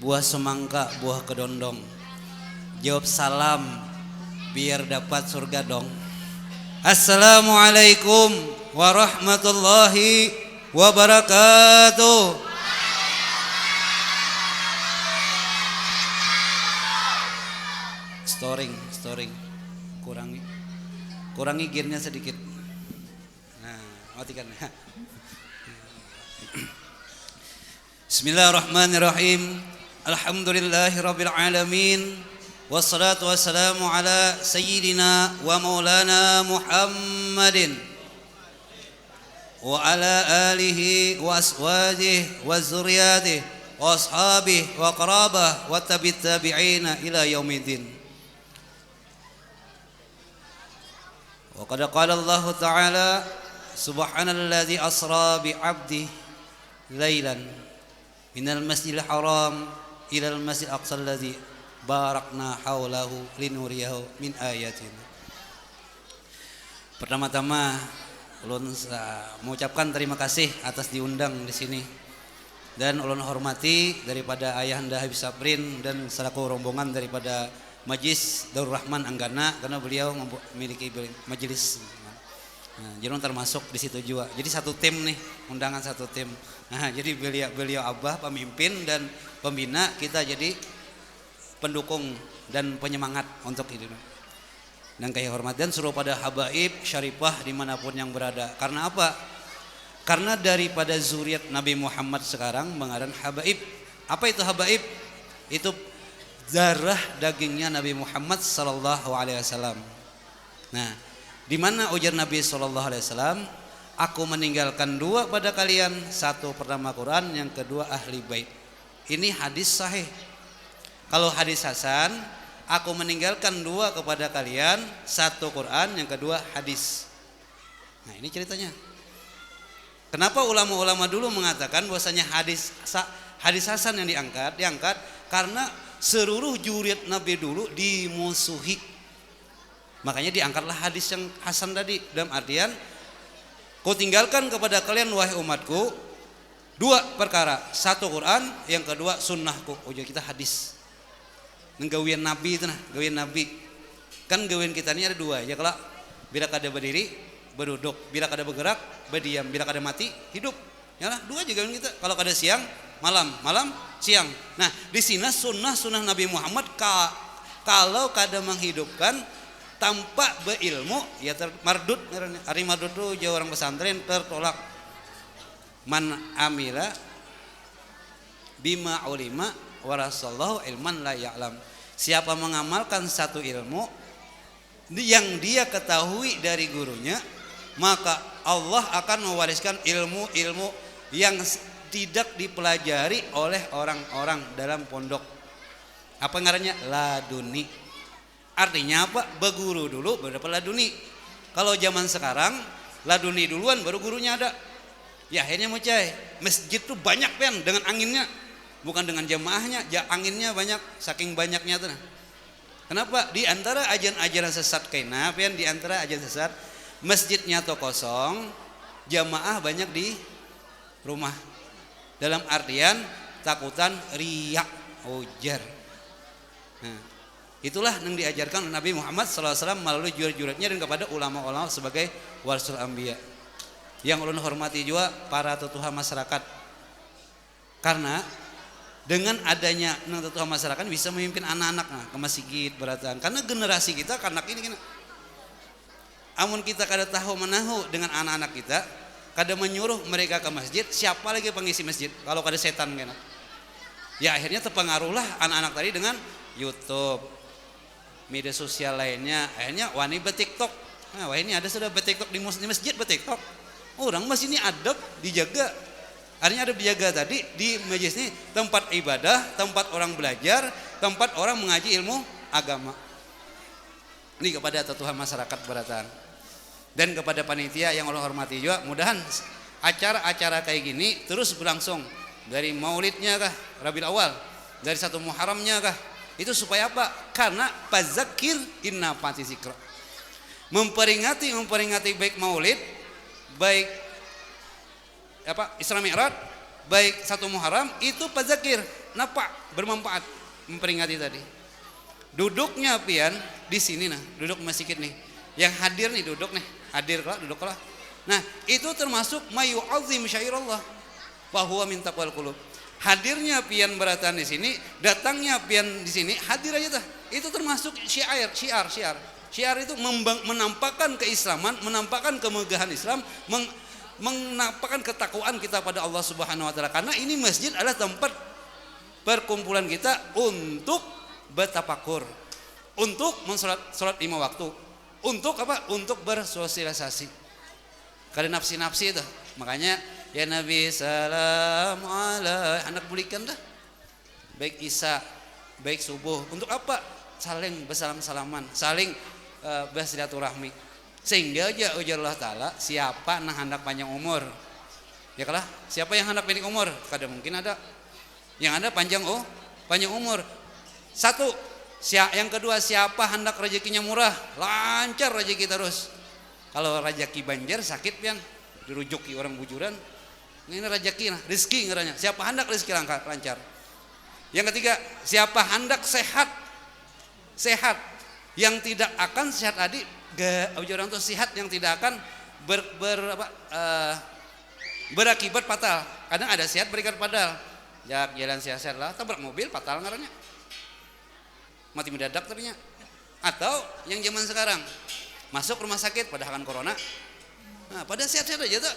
buah semangka, buah kedondong. Jawab salam biar dapat surga dong. Assalamualaikum warahmatullahi wabarakatuh. Storing. Kurangi gearnya sedikit. Nah, matikan. Bismillahirrahmanirrahim. Alhamdulillahirabbil alamin. Wassalatu wassalamu ala sayyidina wa maulana Muhammadin wa ala alihi wa aswajihi wa zurriyatihi wa ashabihi wa qarabah wa tabi'ina ila yaumiddin. Wa qad qala Allah ta'ala subhanalladzi asra bi 'abdihi lailan minal masjidil haram ilal masjidil aqsal ladzi barakna haulahu linuriyahu min ayatina. Pertama-tama ulun mengucapkan terima kasih atas diundang di sini dan ulun hormati daripada Ayahanda Habib Saprin dan selaku rombongan daripada Majlis Darul Rahman Anggana karena beliau memiliki majelis. Nah, jadi termasuk di situ juga. Jadi satu tim nih, undangan satu tim. Nah, jadi beliau abah pemimpin dan pembina, kita jadi pendukung dan penyemangat untuk itu. Dan kehormatan suruh pada habaib syarifah dimanapun yang berada. Karena apa? Karena daripada zuriat Nabi Muhammad sekarang mengaran habaib. Apa itu habaib? Itu darah dagingnya Nabi Muhammad sallallahu alaihi wasallam. Nah, di mana ujar Nabi sallallahu alaihi wasallam, aku meninggalkan dua pada kalian, satu pertama Quran, yang kedua ahli bait. Ini hadis sahih. Kalau hadis hasan, aku meninggalkan dua kepada kalian, satu Quran, yang kedua hadis. Nah, ini ceritanya. Kenapa ulama-ulama dulu mengatakan bahwasanya hadis hasan yang diangkat karena seluruh juriat Nabi dulu dimusuhi. Makanya diangkatlah hadis yang hasan tadi, dalam artian ku tinggalkan kepada kalian wahai umatku dua perkara, satu Quran, yang kedua sunnahku. Ujar kita hadis. Nggawian Nabi itu nah, gawian Nabi. Kan gawian kita ini ada dua ya, kalau bila kada berdiri berduduk, bila kada bergerak berdiam, bila kada mati hidup. Ya lah, dua aja gawian kita. Kalau kada siang malam, malam siang. Nah, di sini sunnah Nabi Muhammad kalau kada menghidupkan tanpa berilmu ya mardut. Hari mardut tuh jauh orang pesantren tertolak. Man amila bima ulima warasallahu ilman la ya'lam. Siapa mengamalkan satu ilmu yang dia ketahui dari gurunya, maka Allah akan mewariskan ilmu-ilmu yang tidak dipelajari oleh orang-orang dalam pondok. Apa ngarannya? Laduni. Artinya apa? Beguru dulu baru dapat laduni. Kalau zaman sekarang laduni duluan baru gurunya ada. Ya akhirnya mucai. Masjid tuh banyak kan dengan anginnya. Bukan dengan jamaahnya, anginnya banyak, saking banyaknya tuh. Kenapa? Di antara ajaran-ajaran sesat kaina, pian di antara ajaran sesat, masjidnya tuh kosong, jamaah banyak di rumah. Dalam artian takutan riak, ujar. Nah, itulah yang diajarkan oleh Nabi Muhammad SAW melalui jurat-juratnya dan kepada ulama-ulama sebagai warisul anbiya. Yang ulun hormati juga para tetuha masyarakat. Karena dengan adanya tetuha masyarakat bisa memimpin anak-anak ke masjid beratan. Karena generasi kita anak ini amun kita kada tahu menahu dengan anak-anak kita, kada menyuruh mereka ke masjid, siapa lagi pengisi masjid kalau kada setan kan. Ya akhirnya terpengaruhlah anak-anak tadi dengan YouTube, media sosial lainnya. Akhirnya wani betiktok. Nah, wah ini ada sudah betiktok di masjid betiktok. Orang masjid ini adab dijaga. Artinya ada dijaga tadi di majelis ini tempat ibadah, tempat orang belajar, tempat orang mengaji ilmu agama. Ini kepada tetuha masyarakat beratan. Dan kepada panitia yang Allah hormati juga, mudahan acara-acara kayak gini terus berlangsung. Dari maulidnya kah, Rabiul Awal, dari satu Muharramnya kah. Itu supaya apa? Karena fadzakir inna fati zikra. Memperingati baik maulid, baik Isra Mi'raj, baik satu Muharram, itu fadzakir. napa bermanfaat memperingati tadi. Duduknya pian di sini nah, duduk masjid nih. Yang hadir nih duduk nih, hadir lah, duduk lah. Nah, itu termasuk mayu'azzim syairallah wa huwa min taqwal qulub. Hadirnya pian beratan di sini, datangnya pian di sini, hadir aja tah. Itu termasuk syiar. Syiar itu menampakkan keislaman, menampakkan kemegahan Islam, menampakkan ketakwaan kita pada Allah Subhanahu wa taala. Karena ini masjid adalah tempat perkumpulan kita untuk bertafakur, untuk salat 5 waktu, untuk apa? Untuk bersosialisasi. Karena nafsi-nafsi itu. Makanya ya Nabi salam ala anak bulikan dah. Baik Isya, baik subuh. Untuk apa? Saling bersalam-salaman, saling bersilaturahmi. Sehingga aja ujar Allah taala, siapa nah hendak panjang umur? Ya kalah, siapa yang hendak pendek umur? Kadang mungkin ada. Yang ada panjang umur. Satu, yang kedua siapa hendak rezekinya murah, lancar rezeki terus. Kalau rezeki banjir sakit pian, dirujuki orang bujuran. Ini rezeki nah, rezeki ngaranya. Siapa hendak rezeki lancar. Yang ketiga, siapa hendak sehat. Yang tidak akan sehat adik, orang itu sehat yang tidak akan berakibat fatal. Kadang ada sehat berikat fatal. Jak jalan sehat lah, tabrak mobil fatal ngaranya. Mati mendadak ternyata. Atau yang zaman sekarang masuk rumah sakit padahal kan corona. Nah, pada sehat-sehat aja tuh.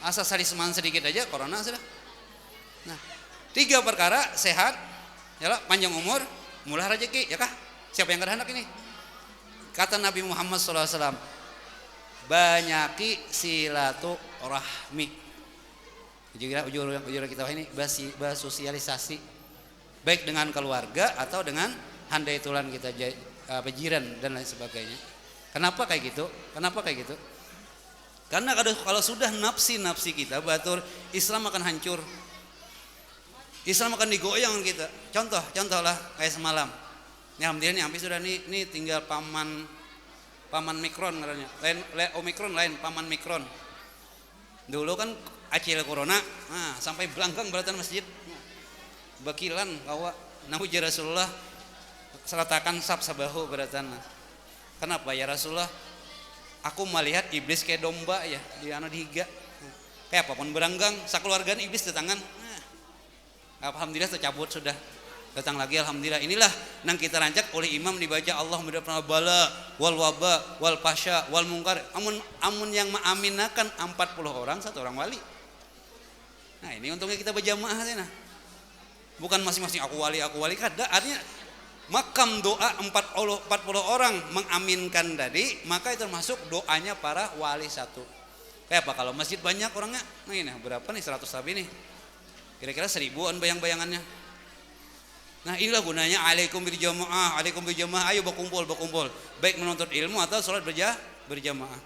Asal sariseman sedikit aja corona sudah. Nah, 3 perkara sehat, yalah panjang umur, murah rezeki, ya kah? Siapa yang kehendak ini? Kata Nabi Muhammad SAW, banyaki silaturahmi. Ujur kita ini bersosialisasi, baik dengan keluarga atau dengan handai tulan kita, pejiran dan lain sebagainya. Kenapa kayak gitu? Karena kalau sudah nafsi kita batur, Islam akan hancur. Islam akan digoyang kita. Contoh lah kayak semalam. Ini alhamdulillah nih hampir sudah nih tinggal paman mikron katanya. Lain omikron lain paman mikron. Dulu kan acil corona, sampai belangkang beratan masjid. Bakilan kawa nahu ya Rasulullah selatakan sab sabahu beratan. Kenapa ya Rasulullah? Aku melihat iblis kayak domba ya di higa. Kayak apapun beranggang, sakeluargaan iblis di tangan. Alhamdulillah tercabut sudah. Datang lagi alhamdulillah. Inilah yang kita rancak oleh imam dibaca Allah mudapna bala wal waba wal pasya wal mungkar. Amun yang mengaminakan 40 orang 1 orang wali. Nah, ini untungnya kita berjamaah nah. Bukan masing-masing aku wali kada. Artinya makam doa 40 orang mengaminkan tadi, maka itu termasuk doanya para wali 1. Kayak apa kalau masjid banyak orangnya? Nah ini berapa nih 100 lebih nih. Kira-kira 1000-an bayang-bayangannya. Nah inilah gunanya alaikum berjamaah, ayo berkumpul. Baik menuntut ilmu atau sholat berjamaah.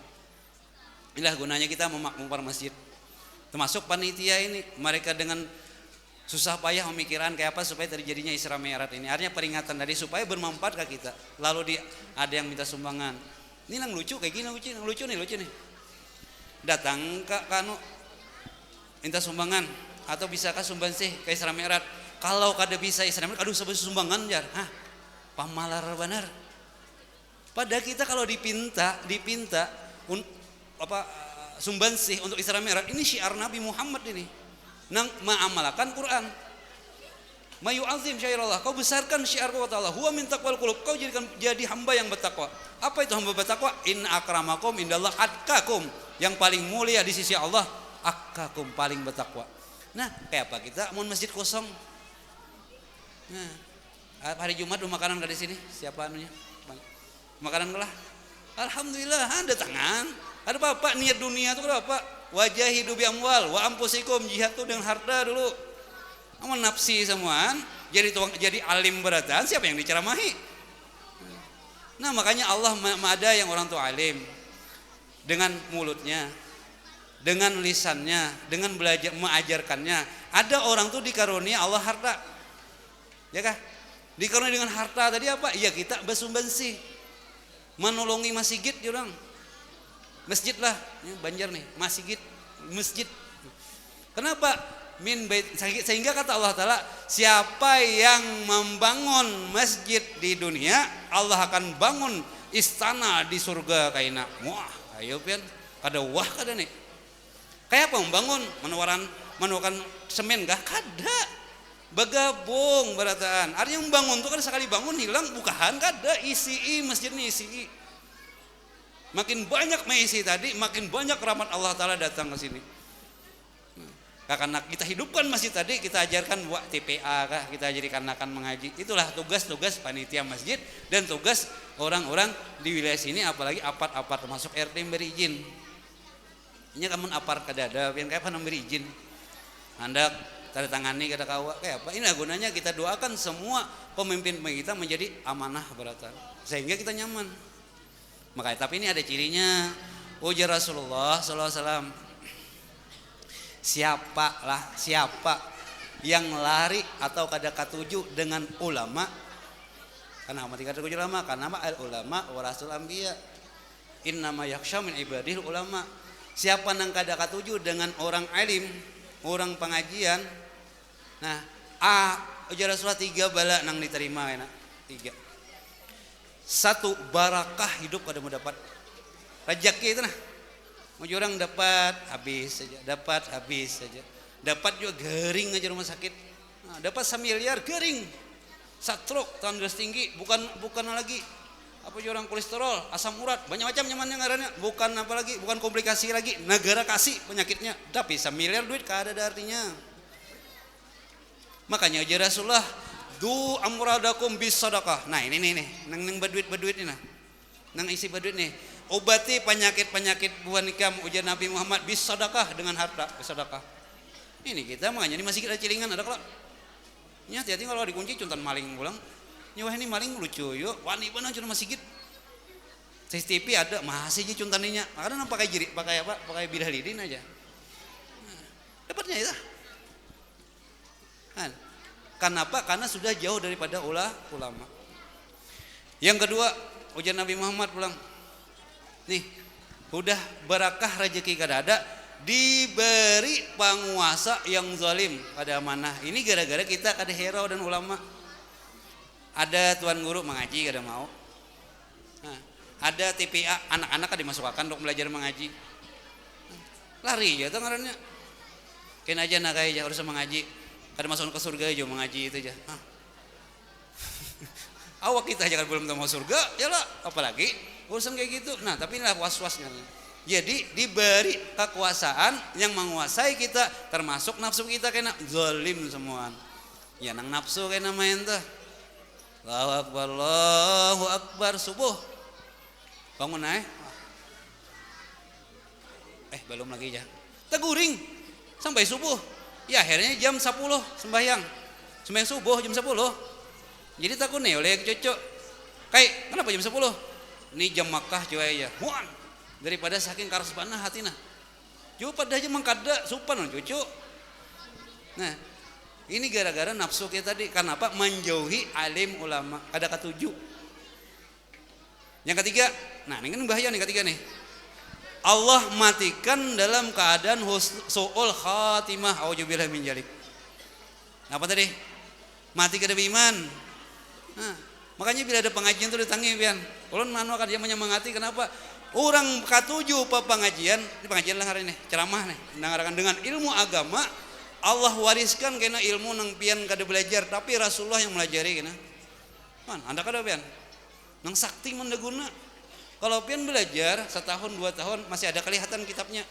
Inilah gunanya kita memakmurkan masjid. Termasuk panitia ini, mereka dengan susah payah memikirkan kayak apa supaya terjadinya Isra Mi'raj ini. Artinya peringatan dari supaya bermanfaat ke kita. Lalu ada yang minta sumbangan. Ini yang lucu kayak gini, lucu nih. Datang ke kanu minta sumbangan atau bisakah sumbangsih ke Isra Mi'raj? Kalau kada bisa Isra Mi'raj, aduh sebagai sumbangan jar. Pamalar benar. Pada kita kalau dipinta sumbangsih untuk Isra Mi'raj, ini syiar Nabi Muhammad ini. Nang mengamalkan Quran. Mayu'azzim syairallah, kau besarkan syiar kata Allah, huwa min taqwal qulub, kau jadi hamba yang bertakwa. Apa itu hamba bertakwa? In akramakum indallah atqakum, yang paling mulia di sisi Allah atqakum, paling bertakwa. Nah, kayak apa kita mau masjid kosong? Nah, hari Jumat makanan di sini, siapa anunya? Makanan kalah. Alhamdulillah, ada tangan. Ada bapak niat dunia itu apa? Wajah hidup yang amwal wa ampusikum, jihad tuh dengan harta dulu. Aman nafsi semuaan, jadi alim beratan, siapa yang diceramahi? Nah, makanya Allah ada yang orang tua alim dengan mulutnya, dengan lisannya, dengan belajar mengajarkannya. Ada orang tuh dikarunia Allah harta. Ya kah? Dikarunia dengan harta tadi apa? Iya, kita bersumbangsi. Menolongi masjid orang. Masjid lah, ya, Banjar nih, masjid. Kenapa? min bait, sehingga kata Allah Ta'ala, siapa yang membangun masjid di dunia, Allah akan bangun istana di surga kaina. Wah, ayo pian kada wah kada nih. Kayak apa membangun? Menuakan semen kah? Kada. Begabung berataan. Artinya membangun itu kan sekali bangun hilang bukahan kada, isi masjid ini isi. Makin banyak mengisi tadi, makin banyak rahmat Allah Ta'ala datang ke sini. Karena kita hidupkan masjid tadi, kita ajarkan buat TPA kah, kita ajarikan akan mengaji. Itulah tugas-tugas panitia masjid dan tugas orang-orang di wilayah sini, apalagi apart-apart termasuk RT memberi izin. Ini kamu apart kada ada, yang kayak apa memberi izin. Anda tanda tangani kada kawa kayak apa? Ini gunanya kita doakan semua pemimpin kita menjadi amanah beratan, sehingga kita nyaman. Makanya tapi ini ada cirinya. Ujar Rasulullah sallallahu alaihi wasallam, siapa yang lari atau kada katuju dengan ulama, karena mati kada katuju ulama, karena al ulama warasul anbiya, innama yakhsha min ibadil ulama. Siapa nang kada katuju dengan orang alim, orang pengajian, nah ujar Rasulullah 3 bala nang diterima enak 3. 1, barakah hidup kada mau dapat rezeki itu nah. Mau orang dapat habis saja, dapat juga garing aja rumah sakit. Nah, dapat 1 miliar garing, stroke, tanda tinggi, bukan lagi apa orang kolesterol, asam urat, banyak macam nyamannya ngarannya, bukan apa lagi, bukan komplikasi lagi, negara kasih penyakitnya, tapi 1 miliar duit kada ada artinya. Makanya aja Rasulullah, du amradakum bis sedekah. Nah ini nih, nang berduit ini nah, nang isi berduit nih. Obati penyakit buah nikam ujar Nabi Muhammad bis sedekah, dengan harta sedekah. Ini kita makanya ini masih kita cilingan ada kalau. Nya hati-hati kalau dikunci contoh maling pulang. Nyawah ini maling lucu yuk, wani benar cuma masih git. CCTV ada masih aja contohnya. Karena pakai jiri, pakai apa? Pakai bidah lidin aja. Nah, dapatnya itu. Kan? Kenapa? Karena sudah jauh daripada ulama. Yang kedua, ujar Nabi Muhammad pulang. Nih, udah barakah rezeki kada ada, diberi penguasa yang zalim pada amanah. Ini gara-gara kita kada hero dan ulama. Ada tuan guru mengaji kada mau. Nah, ada TPA anak-anak kada dimasukkan untuk belajar mengaji. Lari ya tuh ngarannya. Kena aja nak aja harus mengaji. Kada masuk ke surga aja mengaji itu aja. Awak kita aja kan belum mau surga, ya lah apalagi urusan kayak gitu. Nah tapi inilah was-wasnya. Jadi diberi kekuasaan yang menguasai kita, termasuk nafsu kita kena zalim semua. Ya nang nafsu kena main tuh. Allahu Akbar subuh. Bangun belum lagi ya. Teguring sampai subuh. Ya akhirnya jam 10 sembahyang subuh jam 10. Jadi takut nih oleh cucu. Kayak kenapa jam 10? Ini jam Makkah coba ya. Muan daripada saking karas panah hatina. Coba pada aja mengkada supan cucu. Nah, ini gara-gara nafsu kita tadi. Kenapa? Menjauhi alim ulama. Kada ketujuh. Yang ketiga, nah ini kan bahaya nih ketiga nih. Allah matikan dalam keadaan su'ul khatimah. Auzubillah min dzalik. Apa tadi? Mati kada beriman. Nah, makanya bila ada pengajian tuh ditangi pian. Ulun manu akan dia menyemangati kenapa? Orang katuju pengajian, ini pengajian lah hari ini, ceramah nih, dengarkan dengan ilmu agama. Allah wariskan kena ilmu nang pian kada belajar, tapi Rasulullah yang melajari kena. Man, anda kada pian? Nang sakti mendaguna. Kalau pian belajar 1 tahun 2 tahun masih ada kelihatan kitabnya.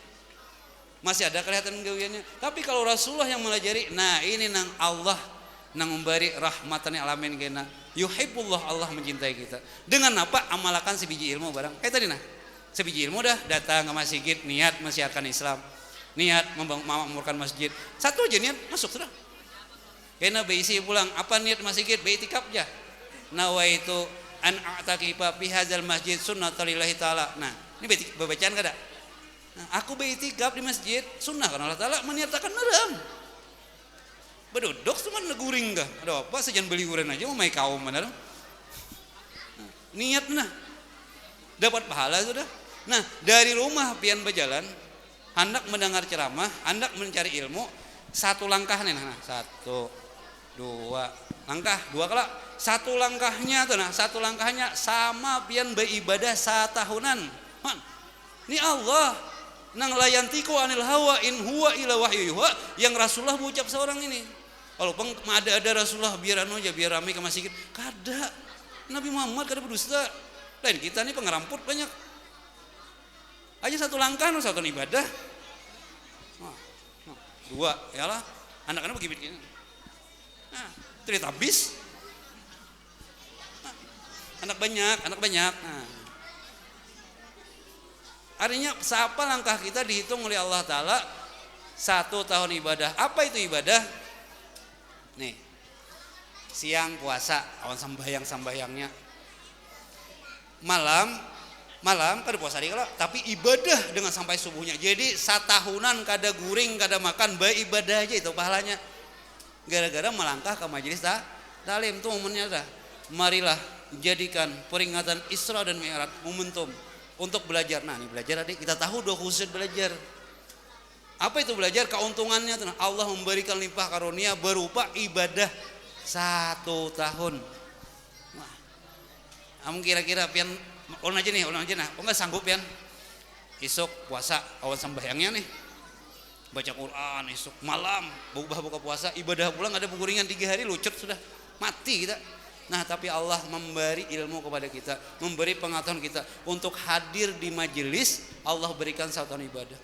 Masih ada kelihatan gawiannya. Tapi kalau Rasulullah yang melajari, nah ini nang Allah nang memberi rahmatan alamin kena. Yuhibbullah, Allah mencintai kita. Dengan apa? Amalkan sebiji ilmu barang. Kayak tadi nah. Sebiji ilmu dah datang ke masjid, niat mensiarkan Islam. Niat memakmurkan masjid. Satu aja niat masuk sudah. Kena beisi pulang. Apa niat masjid? Beitikaf aja. Nawaitu an a'taqifa fi hadzal masjid sunnatulillahi taala. Nah, ini bacaan kada? Nah, aku beitikaf di masjid sunnah kan Allah taala meniatakan neram. Bedodok cuma neguring kah? Ada apa sejan beli uren aja mau mai kaum benar. Niat nah. Dapat pahala sudah. Nah, dari rumah pian berjalan, hendak mendengar ceramah, hendak mencari ilmu, satu langkah nih nah, satu dua langkah dua kala satu langkahnya tuh nah satu langkahnya sama pian beribadah satahunan. Ini Allah nang layantiku anil hawa in huwa ila wahyu yuha yang Rasulullah ucap seorang ini. Walaupun ada Rasulullah biar anu aja biar ramai ke masjid. Kada Nabi Muhammad kada berdusta. Lain kita nih pengeramput banyak. Aja satu langkah nu satu ibadah. Dua ya lah anak-anak begini. Nah, tidak habis. Anak banyak. Nah. Artinya siapa langkah kita dihitung oleh Allah Ta'ala 1 tahun ibadah. Apa itu ibadah? Nih, siang puasa, awan sambayangnya. Malam kada puasa di kalau, tapi ibadah dengan sampai subuhnya. Jadi satahunan kada guring, kada makan, ibadah aja itu pahalanya. Gara-gara melangkah ke majelis taklim itu momennya dah. Marilah jadikan peringatan Isra dan Mi'raj momentum untuk belajar. Nah, ini belajar adik, kita tahu doa khusus belajar. Apa itu belajar? Keuntungannya tuh Allah memberikan limpah karunia berupa ibadah 1 tahun. Wah. Kamu kira-kira pian ulun aja nah. Enggak sanggup pian. Isuk puasa awan sembahyangnya nih. Baca Quran isuk malam buka puasa ibadah pulang ada bukuringan 3 hari lucut sudah mati kita. Nah, tapi Allah memberi ilmu kepada kita, memberi pengetahuan kita untuk hadir di majelis, Allah berikan 1 tahun ibadah.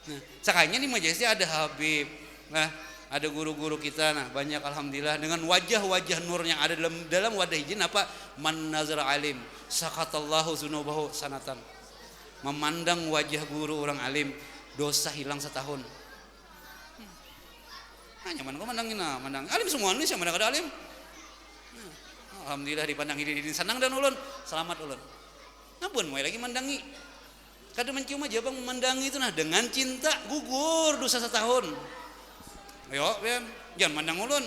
Nah, sekalinya di majelisnya ada Habib, nah, ada guru-guru kita, nah banyak alhamdulillah dengan wajah-wajah nur yang ada dalam wadah izin apa? Man nazar alim, sakatallahu zunubahu sanatan. Memandang wajah guru orang alim, dosa hilang setahun. Nah, nyaman kok mandangin alim semua ini siapa mandang ada alim. Alhamdulillah dipandang ini senang dan ulun selamat ulun. Namun mau lagi mandangi. Kada mencium aja bang memandangi itu nah dengan cinta gugur dosa setahun. Ayo pian jangan mandang ulun.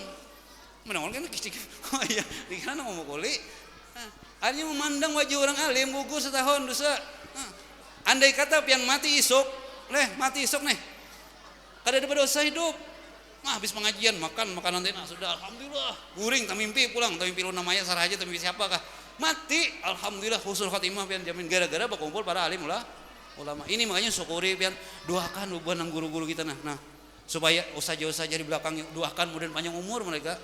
Mandang ulun kan kicik. Oh iya dikira mau kuli. Artinya memandang wajah orang alim gugur setahun dosa. Andai kata pian mati isuk nih. Kada ada dosa hidup. Habis pengajian makan nanti sudah alhamdulillah guring tamimpi pulang tamimpi lu namanya sarah aja tamimpi siapakah mati alhamdulillah husnul khotimah pian jamin gara-gara berkumpul para alim ulama ini makanya syukuri pian doakan hubungan dengan guru-guru kita nah supaya usaha-usaha di belakang doakan kemudian panjang umur mereka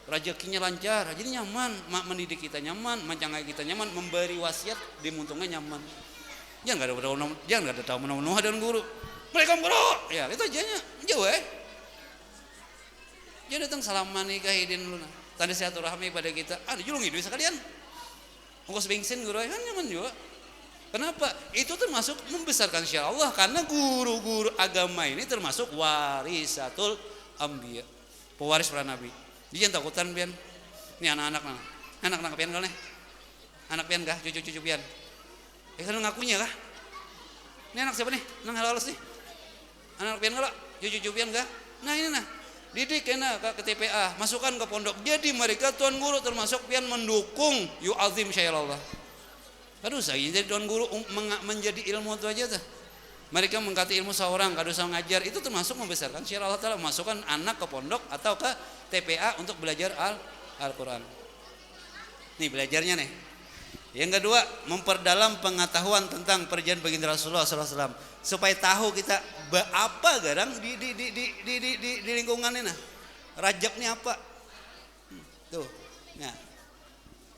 rezekinya lancar jadi nyaman mendidik kita nyaman mencangai kita nyaman memberi wasiat dimuntungnya nyaman jangan ada tahu menuh dengan guru mereka bro ya itu aja jauh dia datang salaman nikah hidin lu tanda silaturahmi pada kita julung hidup sekalian ongkos bensin guru kan nyaman juga kenapa itu termasuk membesarkan syiar Allah karena guru-guru agama ini termasuk warisatul anbiya pewaris para nabi dia jangan takutan pian ini anak-anak pian kal nih anak pian kah cucu pian kan ngakunya kah ini anak siapa nih nang halus nih anak pian kal cucu pian kah nah ini nah didik kena ke TPA, masukkan ke pondok. Jadi mereka tuan guru termasuk pian mendukung yu'azim syairallah. Aduh saya jadi tuan guru menjadi ilmu itu aja tuh. Mereka mengkati ilmu seorang, kado usah ngajar itu termasuk membesarkan syair Allah Ta'ala. Masukkan anak ke pondok atau ke TPA untuk belajar Al-Quran. Nih belajarnya nih. Yang kedua, memperdalam pengetahuan tentang perjalanan baginda Rasulullah SAW supaya tahu kita apa garang di lingkungan ini nah. Rajaknya apa? Tuh. Nah.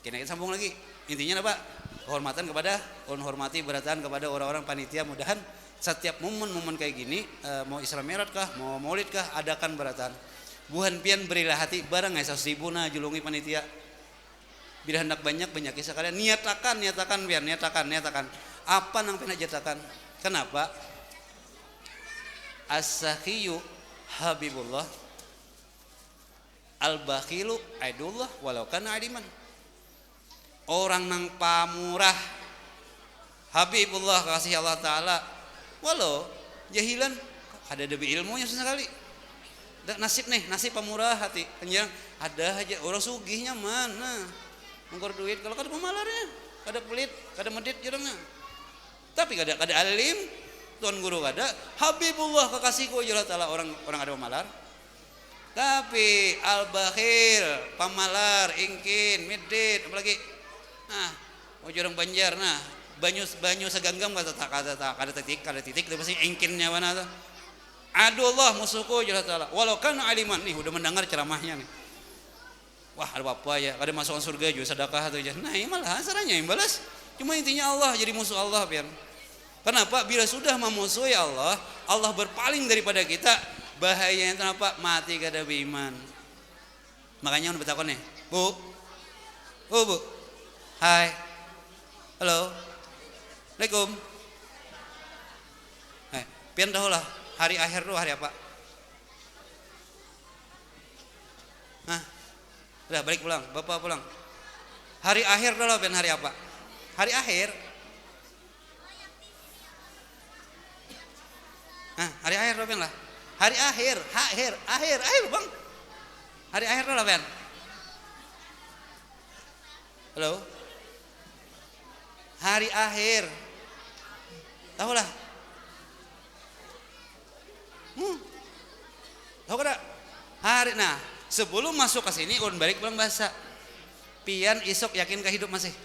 Kita sambung lagi. Intinya apa? Kehormatan kepada hormati beratan kepada orang-orang panitia mudahan setiap momen-momen kayak gini mau Isra Mi'raj kah, mau Maulid kah adakan beratan. Buhan pian berilah hati barang 1.000 na julungi panitia. Bila hendak banyak sekalian niatakan pian niatakan apa nang pina jatakan kenapa as-sakhiyu habibullah al-bakhilu aidullah walau kana aliman orang nang pamurah habibullah kasih Allah Ta'ala walau jahilan ada debi ilmunya sekali nasib pamurah hati kenyang ada aja orang sugihnya mana mengkor duit kalau kada pemalarnya kada pelit kada medit jurangnya tapi kada alim tuan guru ada, Habibullah kekasihku Allah Ta'ala, orang ada pemalar. Tapi al-bakhil, pamalar, ingkin, midit, apalagi orang Banjar, banyu seganggam kata titik itu pasti ingkinnya mana tuh. Aduh Allah musuhku Allah Ta'ala, walau kan aliman, nih udah mendengar ceramahnya nih. Wah ada apa ya, ada masukkan surga juga sedekah tuh. Nah ini malah caranya yang balas. Cuma intinya Allah jadi musuh Allah biar. Kenapa? Bila sudah memusuhi Allah, Allah berpaling daripada kita. Bahayanya kenapa? Mati kada beriman. Makanya udah bertakon nih, Bu, hai, halo, Assalamualaikum. Pian tahu lah hari akhir tuh hari apa? Udah balik pulang, bapak pulang. Hari akhir tuh lah pian hari apa? Hari akhir. Hari akhir tuh pian lah. Hari akhir bang. Hari akhir lah Ben. Halo. Hari akhir. Tahu lah. Tahu kada? Hari sebelum masuk ke sini ulun balik pulang bahasa. Pian isok yakinkah hidup masih?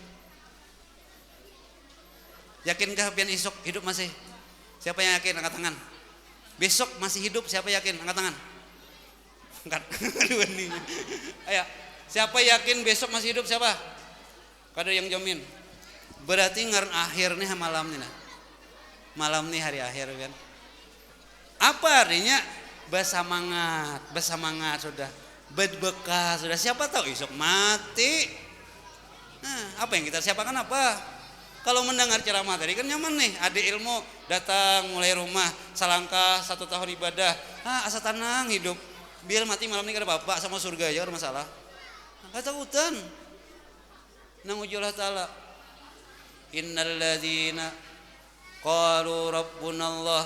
Yakinkah pian isok hidup masih? Siapa yang yakin angkat tangan? Besok masih hidup siapa yakin? Angkat tangan. Angkat. Ayo. Siapa yakin besok masih hidup siapa? Kada yang jamin. Berarti ngaran akhir nih malam nih nah. Malam nih hari akhir kan. Apa artinya? Bersemangat sudah. Berbekas sudah. Siapa tahu besok mati. Apa yang kita siapakan apa? Kalau mendengar ceramah tadi kan nyaman nih, ada ilmu datang mulai rumah, salangkah 1 tahun ibadah, asa tenang hidup, biar mati malam ini kada apa-apa sama surga aja ada masalah. Kata hutan, nang uji Allah Ta'ala, innal ladzina qalu rabbunallah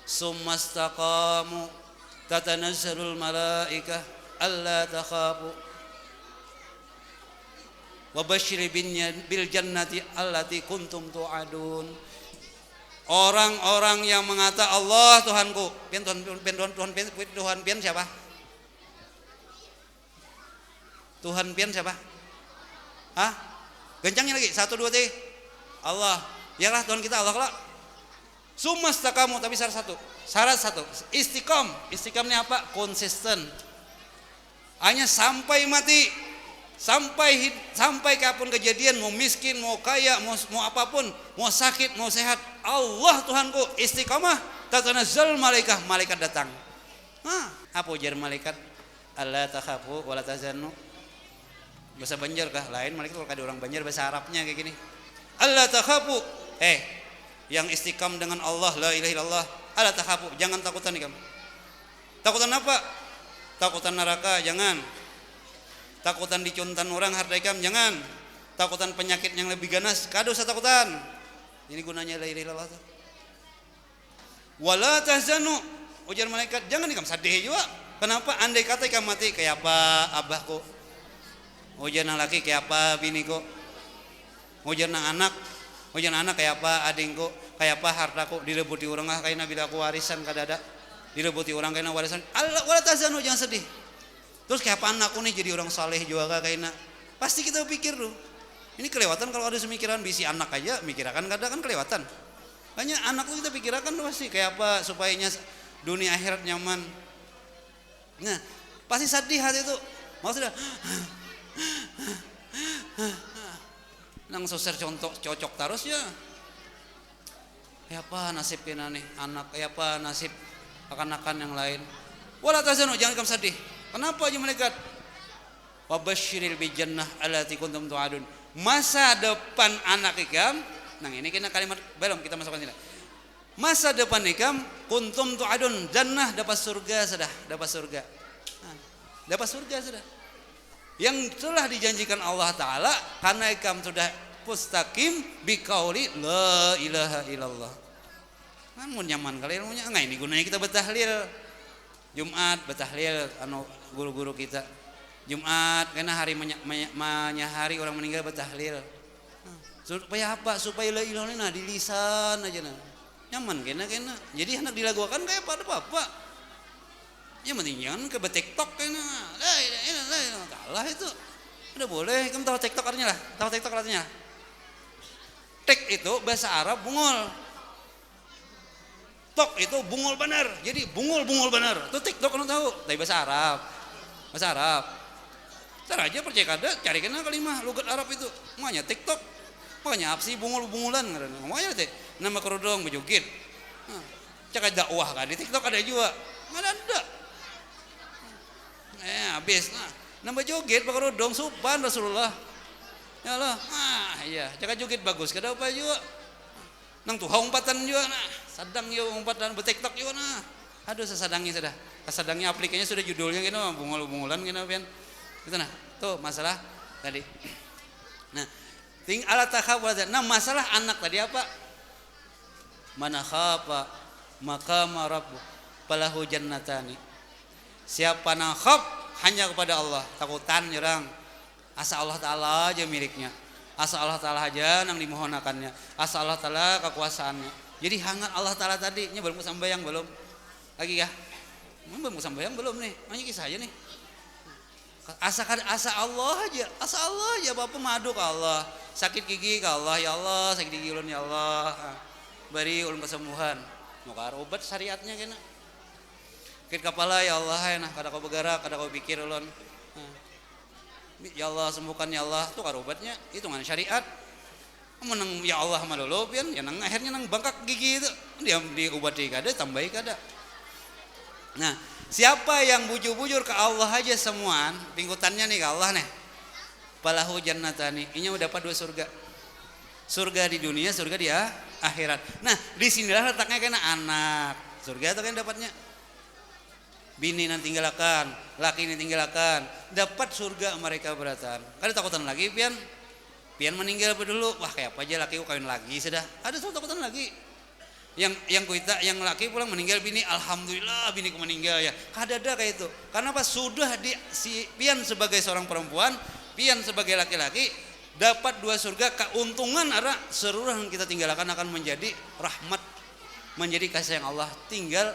summa istaqamu tatanazzalul malaikah alla takhafu wa basyir bil jannati allati kuntum tu'adun. Orang-orang yang mengata Allah Tuhanku, Tuhan pian siapa? Tuhan pian siapa? Gencangnya lagi 1 2 3. Allah. Yalah Tuhan kita Allah kelak. Sumastaqamu tapi syarat satu. Istiqamnya apa? Konsisten. Hanya sampai mati. Sampai kapan kejadian, mau miskin, mau kaya, mau apapun, mau sakit, mau sehat, Allah Tuhanku istiqamah. Tatanazzal malaikat datang. Apa ujar malaikat? Alla takhafu wala tahzanu. Bahasa Banjar kah? Lain malaikat kalau ada orang Banjar bahasa Arabnya kayak gini. Alla takhafu. Yang istiqam dengan Allah, la ilaha illallah. Alla takhafu, jangan takutan nih kamu. Takutan apa? Takutan neraka, jangan. Takutan dicuntan orang harta ikam, jangan. Takutan penyakit yang lebih ganas, kada usah takutan. Ini gunanya la ilaha illallah. Wala tahzanu, ujar malaikat, jangan ikam sedih juga. Kenapa? Andai kata ikam mati kayak apa abahku, ujar nang laki kayak apa biniku, ujar nang anak kayak apa adingku, kayak apa hartaku direbuti orang kayak bila aku warisan kada ada, direbuti orang kayak warisan. Allah wala tahzanu, jangan sedih. Terus kayak apa anakku nih jadi orang saleh juga kayaknya. Pasti kita pikir tuh. Ini kelewatan kalau ada semikiran bisi anak aja mikirakan kada kan kelewatan. Hanya anakku kita pikirakan tuh pasti kayak apa supayanya dunia akhirat nyaman. Nah, pasti sedih hati itu. Maksudnya nang sosial contoh cocok terus ya. Kayak apa nasib kita nih anak, kayak apa nasib akan-akan yang lain. Wala tahzanu, jangan kamu sedih. Kenapa aja malaikat? Wa basyiril bil jannah allati kuntum tu'adun. Masa depan anak ikam, ini kena kalimat belum kita masukkan sini. Masa depan ikam kuntum tu'adun, jannah dapat surga sudah, dapat surga. Dapat surga sudah. Yang telah dijanjikan Allah Ta'ala karena ikam sudah mustaqim biqauli la ilaha illallah. Namun nyaman kali ilmunya. Ini gunanya kita bertahlil. Jumat bertahlil guru-guru kita. Jumat karena hari menyahari orang meninggal bertahlil. Supaya apa? Supaya la ilaha illallah di lisan aja nah. nyaman kena. Jadi hendak dilagukan kayak pada apa. Ya penting jangan ke TikTok kena. Kalah itu. Udah boleh, kamu tahu TikTok artinya lah. Tahu TikTok artinya? Tik itu bahasa Arab bungul. Tok itu bungul benar. Jadi bungul benar. Itu TikTok kamu tahu. Tapi bahasa Arab. Bahasa Arab. Cara aja percaya kada cari kena kalimah logat Arab itu. Makanya TikTok. Makanya apa sih bungul-bungulan ngaranna. Makanya teh nama kerudung bejugit. Cak dakwah kan di TikTok ada juga. Mana ada. Habis nama joget pakai kerudung supan Rasulullah. Ya Allah. Iya, cak joget bagus kada apa juga. Nang tuh umpatan juga nah. Sadang yo umpatan be TikTok juga nah. Aduh sesadangnya sudah. Kesadangnya aplikasinya sudah judulnya gitu bungul-bungulan gitu pian. Itu nah. Tuh masalah tadi. Nah, ala takhawwa. Nah, masalah anak tadi apa? Mana khafa maqama rabbuk falahu jannatani. Siapa nakhaf hanya kepada Allah, takutan nyerang. Asa Allah Ta'ala aja miliknya. Asa Allah Ta'ala aja nang dimohonakannya. Asa Allah Ta'ala kekuasaannya. Jadi hangat Allah Ta'ala tadi, nya belum sambayang belum? Lagi ya? Belum sambayang belum nih? Hanya kisah aja nih. Asa Allah aja Bapak madu ke Allah. Sakit gigi ke Allah, ya Allah, sakit gigi ulun ya Allah. Bari ulun kesembuhan. Mau ka obat syariatnya kena. Sakit kepala ya Allah, kada kau bergerak, kada kau pikir ulun. Ya Allah sembuhkan ya Allah, tuh ka obatnya, hitungan syariat. Menang ya Allah malolo pian, ya nang akhirnya nang bangkak gigi itu. Dia diobati kada, tambahi kada. Nah, siapa yang bujur-bujur ke Allah aja semuaan, pingkutannya nih ke Allah nih. Falahu jannatani, ini udah dapat 2 surga. Surga di dunia, surga di akhirat. Nah, disinilah letaknya kena anak. Surga itu kan dapatnya. Bini nanti tinggalkan, laki ini tinggalkan, dapat surga mereka beratan. Ada takutan lagi pian meninggal dulu, wah kayak apa aja laki kawin lagi sudah. Ada takutan lagi. Yang kuita yang laki pulang meninggal bini, alhamdulillah bini ku meninggal ya. Kada ada kayak itu. Karena apa? Sudah si pian sebagai seorang perempuan, pian sebagai laki-laki dapat 2 surga. Keuntungan ada seluruh yang kita tinggalkan akan menjadi rahmat, menjadi kasih yang Allah. Tinggal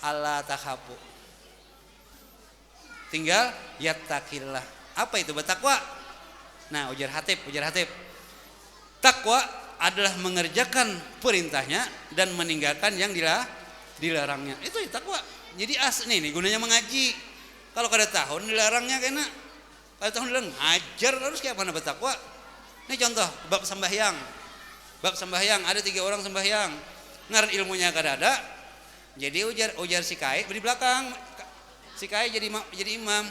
ala takhafu. Tinggal yattaqillah. Apa itu bertakwa? Nah, ujar Hatib. Takwa adalah mengerjakan perintahnya dan meninggalkan yang dilarangnya. Itu takwa. Jadi nih gunanya mengaji. Kalau kada tahun dilarangnya kena. Kalau tahun dilarang ngajar harus kayak mana bertakwa. Ini contoh bab sembahyang. Bab sembahyang ada 3 orang sembahyang. Ngaran ilmunya kada ada. Jadi ujar si Kai di belakang. Si Kai jadi imam.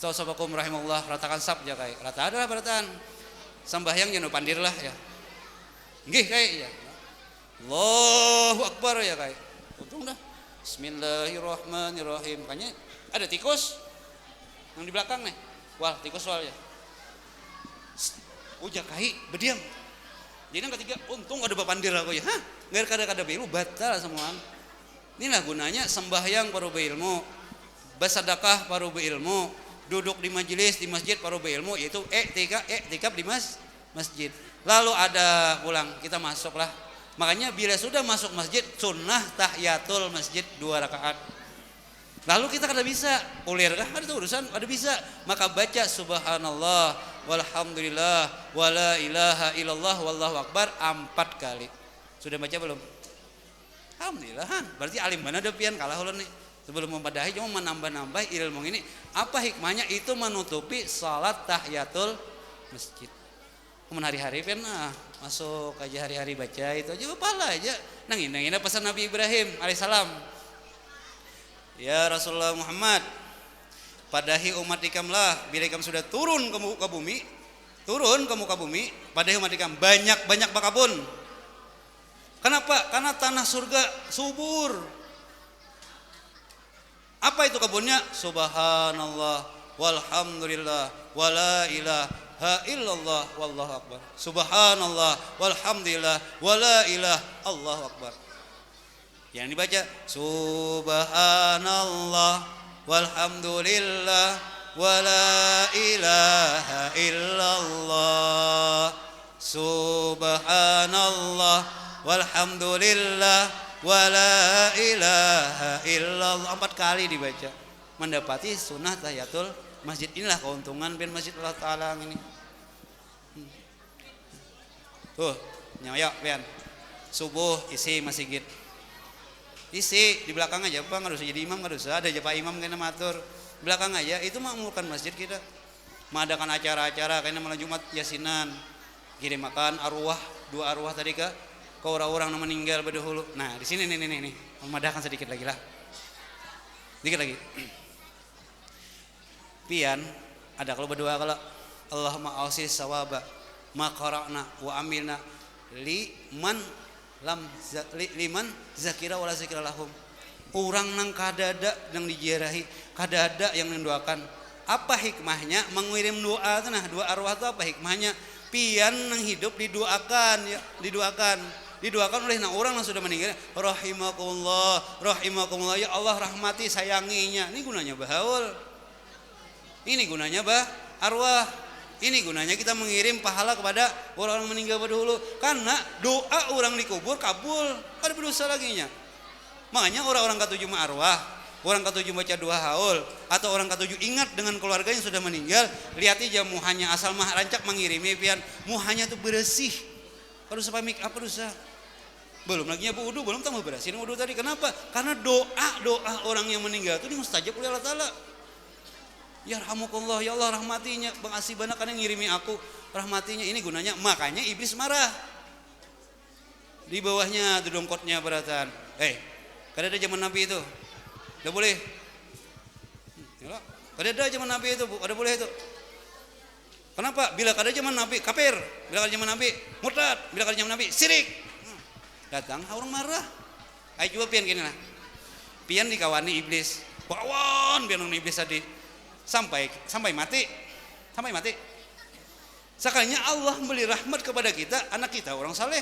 Sahabakum rahimahullah ratakan sab ja Kai. Rata adalah barataan. Sembahyang jangan pandir lah ya. Nggih Kai ya. Allahu Akbar ya Kai. Untung dah. Bismillahirrahmanirrahim. Makanya ada tikus yang di belakang nih. Wal tikus wal ya. Ujar Kai berdiam. Jadi yang ketiga untung ada bapandir aku ya. Hah? Nggak kada ilmu batal semuaan. Inilah gunanya sembahyang paruh ilmu. Bersedekah paruh ilmu. Duduk di majelis di masjid paruh ilmu, yaitu iktikaf di masjid. Lalu ada pulang kita masuklah. Makanya bila sudah masuk masjid sunnah tahiyatul masjid 2 rakaat. Lalu kita kada bisa ulir kah? Ada urusan, ada bisa. Maka baca subhanallah walhamdulillah wala ilaha illallah wallahu akbar 4 kali. Sudah baca belum? Alhamdulillah. Berarti alim mana depian kalah ulun nih. Sebelum membadahi cuma menambah-nambah ilmu ini. Apa hikmahnya? Itu menutupi salat tahiyatul masjid. Kemudian hari-hari kan masuk aja hari-hari baca itu aja pahala aja. Nang ini pesan Nabi Ibrahim alaihissalam. Ya Rasulullah Muhammad, padahi umat ikamlah bila ikam sudah turun ke muka bumi, padahi umat ikam banyak bakabun. Kenapa? Karena tanah surga subur. Apa itu kebunnya? Subhanallah walhamdulillah wala ilaha illallah wallahu akbar. Subhanallah walhamdulillah wala ilaha Allahu akbar. Yang dibaca subhanallah walhamdulillah wala ilaha illallah. Subhanallah walhamdulillah wala ilaha illallah 4 kali dibaca mendapati sunnah tahiyatul masjid. Inilah keuntungan bin masjid Allah Ta'ala ini. Tuh nyoyok pian subuh isi masjid, isi di belakang aja Pak, nggak usah jadi imam, nggak usah ada aja Pak imam kena matur belakang aja, itu makmurkan masjid kita. Mengadakan acara-acara kayaknya malam Jumat yasinan, kirim makan arwah 2 arwah tadi ke orang-orang yang meninggal berdahulu. Nah di sini nih memadahkan sedikit lagi lah, dikit lagi. Pian ada kalau berdoa kalau Allahumma ausis sawaba ma qara'na wa amilna liman zakira wala zakira lahum. Orang nang kadada yang dijiarahi, kadada yang mendoakan. Apa hikmahnya mengirim doa? Nah, doa arwah itu apa hikmahnya? Pian nang hidup didoakan ya, didoakan oleh nang orang yang sudah meninggal. Rahimakumullah ya Allah rahmati sayanginya. Ini gunanya bahaul. Ini gunanya arwah. Ini gunanya kita mengirim pahala kepada orang meninggal dahulu. Karena doa orang dikubur kabul, ada berdosa laginya. Makanya orang-orang ketujuh arwah, orang ketujuh baca doa haul, atau orang ketujuh ingat dengan keluarga yang sudah meninggal. Lihat aja muhanya asal mah rancak mengirimi pian, muhanya tuh bersih. Harus apa dosa? Belum laginya wudu, belum tambah bersihin wudu tadi. Kenapa? Karena doa orang yang meninggal itu mustajab oleh Allah Ta'ala. Ya rahmukallah, ya Allah rahmatinya, Bang Asibana kan yang ngirimi aku, rahmatinya. Ini gunanya, makanya iblis marah. Di bawahnya dongkotnya beratan. Kada ada zaman Nabi itu. Udah boleh. Kada ada zaman Nabi itu, Bu. Kada boleh itu. Kenapa? Bila kada zaman Nabi kafir, bila kada zaman Nabi murtad, bila kada zaman Nabi syirik. Datang orang marah. Ayo coba pian gini lah. Pian dikawani iblis. Bawan pian iblis tadi. Sampai mati. Sekalinya Allah beri rahmat kepada kita, anak kita orang saleh,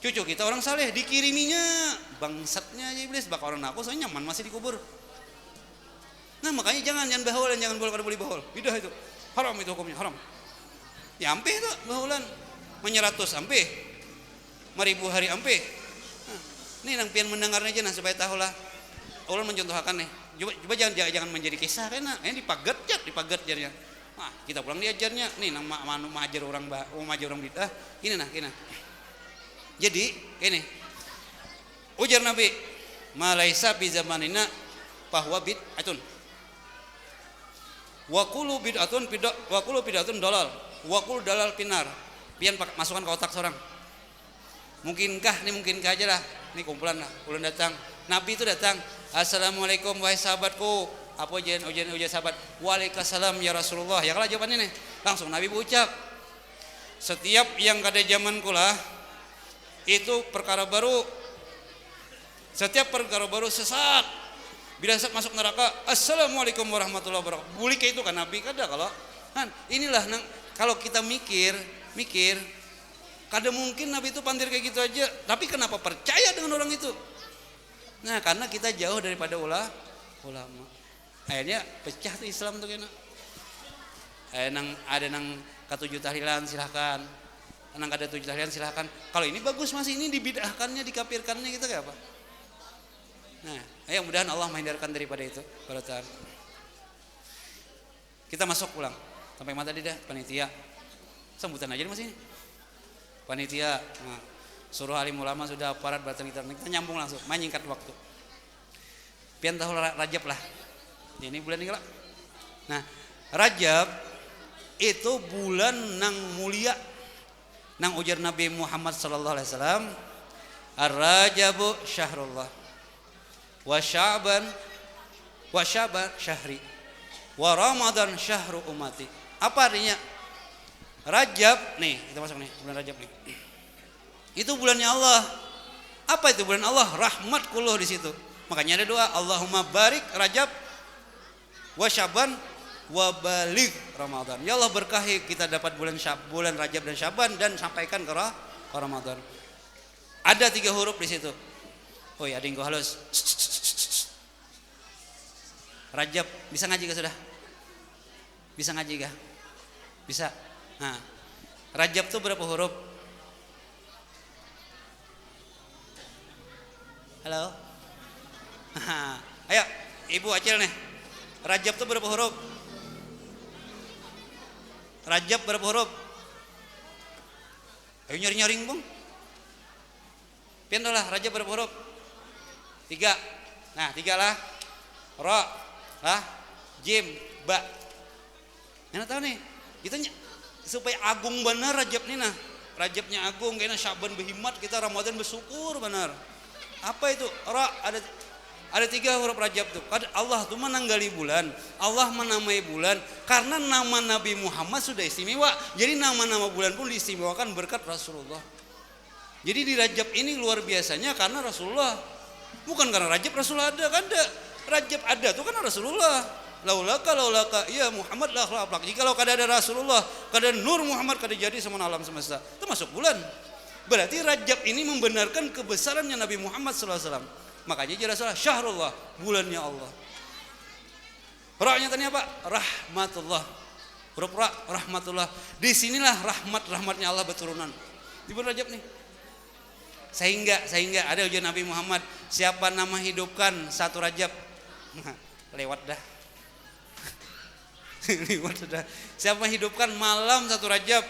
cucu kita orang saleh, dikiriminya bangsatnya iblis bakal orang aku saya nyaman masih dikubur. Nah makanya jangan bahulan, jangan boleh bahul, bidah itu haram, itu hukumnya haram. Ya ampeh itu bahulan menyeratus ampeh 1000 hari ampeh. Nah, ini nang pian mendengarnya aja nah supaya tahulah. Allah mencontohkan nih. Coba jangan menjadi kisah karena ini dipagat jarnya. Nah, kita pulang diajarnya. Nih nang majar orang bidah. Ini nah. Jadi ini ujar Nabi, "Malaisa bi zamanina bahwa bid'atun. Wa kullu bid'atun dalal. Wa kullu dalal pinar." Pian masukkan ke otak seorang. Mungkinkah aja lah. Ini kumpulan lah, ulun datang. Nabi itu datang, "Assalamualaikum wahai sahabatku." Apa ujian sahabat? "Waalaikumsalam ya Rasulullah." Ya kalau jawabannya nih, langsung Nabi berucap, "Setiap yang kada zamanku lah itu perkara baru. Setiap perkara baru sesat. Bila sesat masuk neraka, assalamualaikum warahmatullahi wabarakatuh." Bulik itu kan Nabi kada kalau. Kan inilah kalau kita mikir, kada mungkin Nabi itu pandir kayak gitu aja. Tapi kenapa percaya dengan orang itu? Nah karena kita jauh daripada ulama. Akhirnya pecah tuh Islam tuh kena. Ada nang ketujuh tahlilan silahkan. Nang kada 7 tahlilan silahkan. Kalau ini bagus masih ini dibid'ahkannya, dikafirkannya gitu kayak apa? Nah, ayo mudahan Allah menghindarkan daripada itu. Baratan. Kita masuk pulang. Sampai mata dah panitia. Sambutan aja mas ini. Panitia. Nah, suruh alim ulama sudah aparat batang kita nyambung langsung, menyingkat waktu. Pian tahu Rajab lah. Ini bulan ini lah. Nah, Rajab itu bulan nang mulia. Nang ujar Nabi Muhammad sallallahu alaihi wasallam, "Ar-Rajabu syahrullah. Wa Sya'ban syahri. Wa Ramadan syahru ummati." Apa artinya? Rajab nih, kita masuk nih, bulan Rajab nih. Itu bulannya Allah. Apa itu bulan Allah? Rahmat kulluh di situ. Makanya ada doa, Allahumma barik Rajab wa Syaban wa baligh Ramadan. Ya Allah berkahi kita dapat bulan Rajab dan Syaban dan sampaikan ke Ramadan. Ada 3 huruf di situ. Oh ya, ada yang halus. Rajab bisa ngaji gak sudah? Bisa ngaji gak? Bisa. Nah, Rajab tuh berapa huruf? Halo. Ayo, Ibu Acil nih. Rajab tuh berapa huruf? Rajab berapa huruf? Ayo nyaring-nyaring, Bang. Pian lah, Rajab berapa huruf? 3. Nah, 3 lah. Ra, lah, jim, ba. Enak tahu nih. Kita supaya agung benar Rajab nih nah. Rajabnya agung, kayaknya Syaban berhimat, kita Ramadan bersyukur benar. Apa itu? Ra, ada 3 huruf Rajab tuh. Allah tuh menanggali bulan, Allah menamai bulan karena nama Nabi Muhammad sudah istimewa. Jadi nama-nama bulan pun diistimewakan berkat Rasulullah. Jadi di Rajab ini luar biasanya karena Rasulullah. Bukan karena Rajab Rasulullah ada, kan ada. Rajab ada tuh karena Rasulullah. Laulaka ya Muhammad lah akhlak. Jika kada ada Rasulullah, kada nur Muhammad kada jadi semua alam semesta. Itu masuk bulan. Berarti Rajab ini membenarkan kebesarannya Nabi Muhammad SAW. Makanya jadi Rasulullah syahrullah, bulannya Allah. Ra-nya tadi apa? Rahmatullah. Huruf ra, rahmatullah. Disinilah rahmatnya Allah berturunan. Di bulan Rajab nih. Sehingga ada ujian Nabi Muhammad, siapa nama hidupkan 1 Rajab? Lewat dah. Lewat sudah. Siapa hidupkan malam 1 Rajab?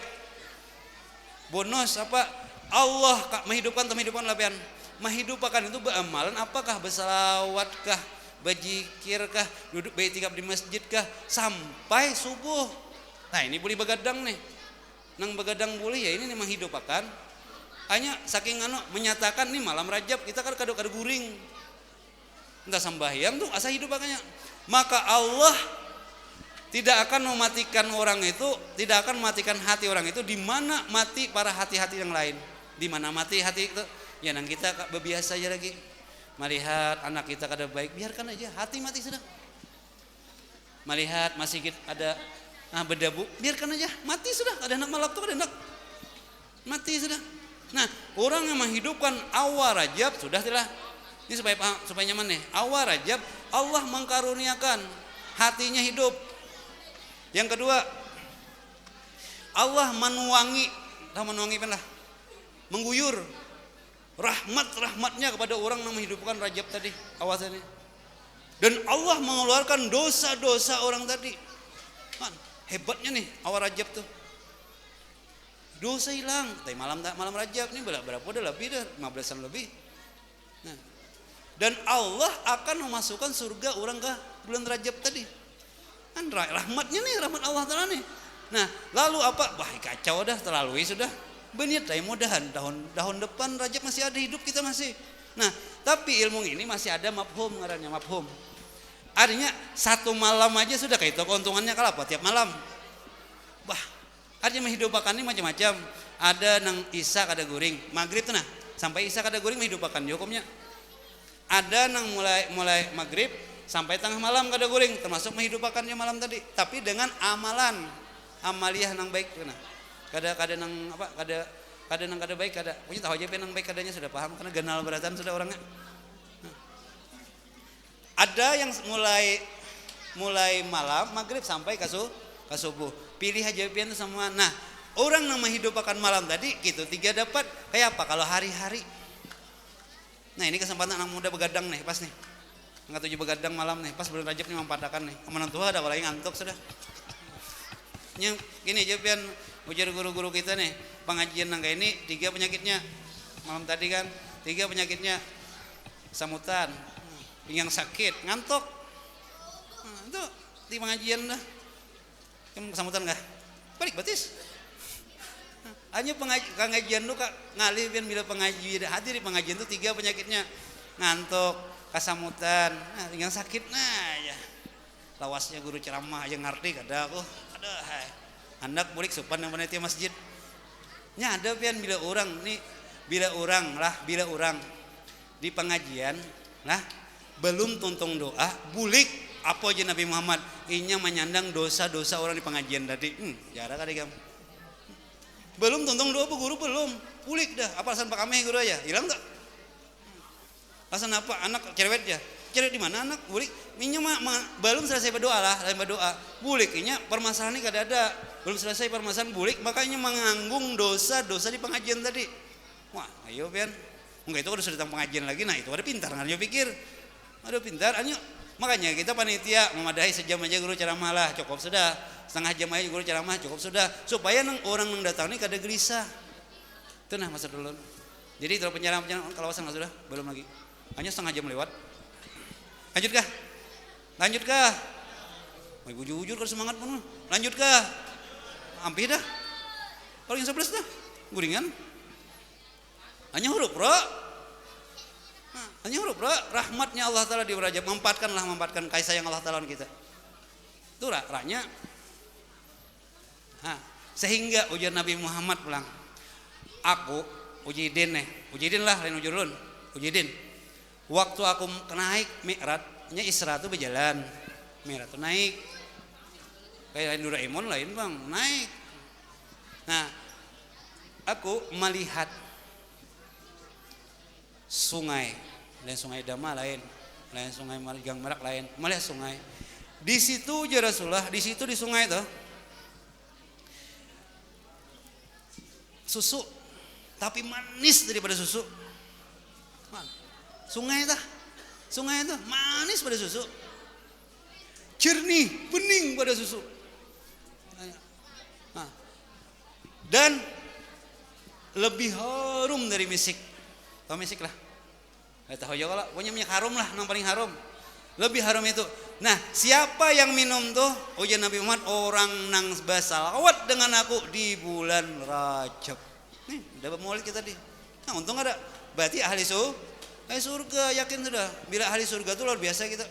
Bonus apa? Allah menghidupkan lapian. Menghidupkan itu beramalan apakah? Bersalawatkah? Berzikirkah? Duduk beriktikaf di masjidkah? Sampai subuh. Nah ini boleh begadang nih. Nang begadang boleh ya ini menghidupkan. Hanya saking menyatakan nih malam Rajab kita kan kado-kado guring. Entah sembahyang tuh asa hidup makanya. Maka Allah tidak akan mematikan orang itu, tidak akan mematikan hati orang itu di mana mati para hati-hati yang lain. Di mana mati hati itu? Ya nang kita berbiasa aja lagi. Melihat anak kita kada baik, biarkan aja, hati mati sudah. Melihat masih ada berdebu, biarkan aja, mati sudah. Ada anak malak tuh ada anak mati sudah. Nah, orang yang menghidupkan awal Rajab sudah tidak. Ini supaya nyaman nih. Awal Rajab Allah mengkaruniakan hatinya hidup. Yang kedua, Allah menuangi lah, mengguyur rahmatnya kepada orang yang menghidupkan Rajab tadi, awas ini. Dan Allah mengeluarkan dosa-dosa orang tadi. Man, hebatnya nih awal Rajab tuh. Dosa hilang. Tapi malam Rajab nih berapa udah lebih dah 15-an lebih. Nah, dan Allah akan memasukkan surga orang ke bulan Rajab tadi. Kan rahmatnya nih, rahmat Allah Ta'ala nih. Nah, lalu apa? Wah, kacau dah, terlalu sudah. Benar, mudahan tahun depan Rajab masih ada hidup kita masih. Nah, tapi ilmu ini masih ada mafhum ngarannya mafhum. Artinya 1 malam aja sudah kayak itu keuntungannya kalau apa tiap malam. Wah, artinya menghidupkan ini macam-macam. Ada nang Isya kada guring, maghrib tuh nah, sampai Isya kada guring menghidupkan hukumnya. Ada nang mulai maghrib sampai tengah malam kada guring, termasuk menghidupkannya malam tadi, tapi dengan amaliyah nang baik nah. Kada nang apa? Kada nang kada baik kada. Punya tahu aja nang baik kadanya sudah paham karena ganal beratan sudah orangnya. Nah. Ada yang mulai malam maghrib sampai ke subuh. Pilih aja pian itu semua. Nah, orang yang menghidupkan malam tadi gitu 3 dapat. Kayak apa kalau hari-hari? Nah, ini kesempatan anak muda begadang nih, pas nih. Enggak tujuh begadang malam nih, pas bulan Rajab nih mempadakan nih. Amanah Tuhan ada lagi ngantuk sudah. Gini aja pian ujar guru-guru kita nih, pengajian nang kayak ini 3 penyakitnya. Malam tadi kan 3 penyakitnya. Samutan, pinggang sakit, ngantuk. Nah, itu di pengajian dah. Kamu kesamutan enggak? Balik batis. Hanya pengajian lu kak ngalih pian bila pengajian hadir di pengajian tuh 3 penyakitnya. Ngantuk, kesamutan, nah pinggang sakit, nah ya. Lawasnya guru ceramah aja ngerti kada aku. Aduh, anak bulik sopan yang panitia masjid. Nya ada pian bila orang di pengajian lah belum tuntung doa bulik apa aja Nabi Muhammad inya menyandang dosa-dosa orang di pengajian tadi. Jarak kali kamu. Belum tuntung doa bu guru belum. Bulik dah. Apa alasan Pak Ameh guru aja? Hilang tak? Alasan apa? Anak cerewet ya. Cerewet di mana anak? Bulik. Inya belum selesai berdoa lah, lain berdoa. Bulik inya permasalahan ini kada ada. Belum selesai permasalahan bulik, makanya menganggung dosa-dosa di pengajian tadi. Wah, ayo pian. Enggak itu udah datang pengajian lagi, nah itu ada pintar ngarjo pikir. Aduh pintar, anyo. Makanya kita panitia memadahi sejam aja guru ceramah lah, cukup sudah. Setengah jam aja guru ceramah cukup sudah. Supaya orang yang datang ini kada gelisah. Itu nah maksud dulu. Jadi kalau penyerahan kalau wasang sudah belum lagi. Hanya setengah jam lewat. Lanjutkah? Mau ibu jujur kalau semangat pun. Lanjutkah? Hampir dah. Kalau yang 11 dah. Guringan. Hanya huruf ra. Hanya huruf ra. Rahmatnya Allah Ta'ala di Rajab. Mampatkan kasih sayang Allah Ta'ala kita. Itu ra-nya. Sehingga ujar Nabi Muhammad pulang. Aku Ujidin lah lain ujurun. Ujidin. Waktu aku naik Mi'rajnya Isra tuh berjalan. Mi'raj tuh naik. Kayak Doraemon lain bang, naik. Nah, aku melihat sungai, lain sungai Dama lain sungai Gang Merak lain, melihat sungai. Di situ ya Rasulullah, di situ di sungai itu susu, tapi manis daripada susu. Sungai itu manis pada susu, jernih, bening pada susu. Dan lebih harum dari misik. Tahu misik lah. Tahu juga lah. Pokoknya minyak harum lah, yang paling harum. Lebih harum itu. Nah, siapa yang minum tuh? Ujian Nabi Muhammad, orang nang basalawat dengan aku di bulan Rajab. Nih, dapat maulid kita di. Nah, untung ada. Berarti ahli surga, yakin sudah. Bila ahli surga itu luar biasa kita.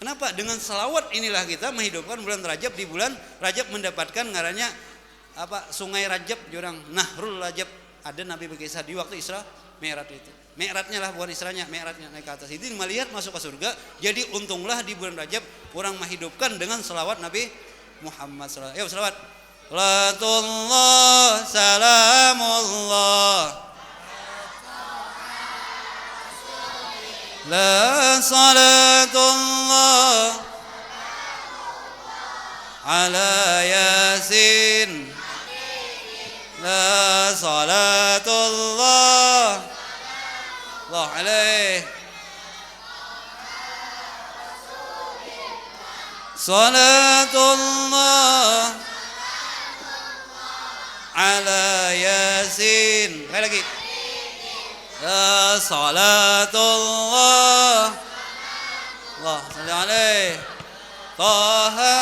Kenapa? Dengan salawat inilah kita menghidupkan bulan Rajab. Di bulan Rajab mendapatkan ngarannya sungai Rajab jurang Nahrul Rajab. Ada Nabi berkisah di waktu Isra Mi'raj itu. Mi'rajnya lah bukan Isranya, Mi'rajnya naik ke atas. Itu melihat masuk ke surga. Jadi untunglah di bulan Rajab orang menghidupkan dengan selawat Nabi Muhammad sallallahu alaihi wasallam. Salatullah salamullah la salatullah ala yasin la salatullah Allah alaih salatullah ala yasin. Sekali lagi la salatullah Allah salli alaih Taha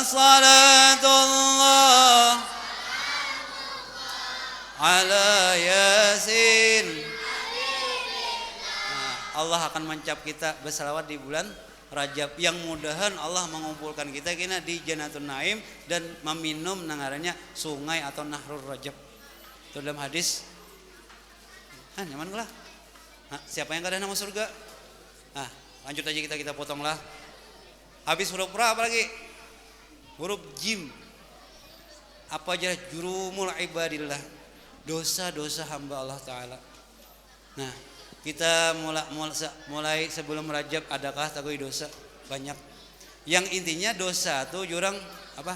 salatullah ala yasin. Allah akan mencap kita bersalawat di bulan Rajab yang mudahan Allah mengumpulkan kita kena di Jannatul Naim dan meminum nangarannya sungai atau Nahrul Rajab. Itu dalam hadis. Nyaman lah. Siapa yang kada nama surga? Lanjut aja kita potonglah. Habis huruf ra apa lagi? Huruf jim. Apa aja jurumul ibadillah. Dosa-dosa hamba Allah Ta'ala. Nah, kita mulai sebelum Rajab adakah takui dosa? Banyak. Yang intinya dosa tuh jurang apa?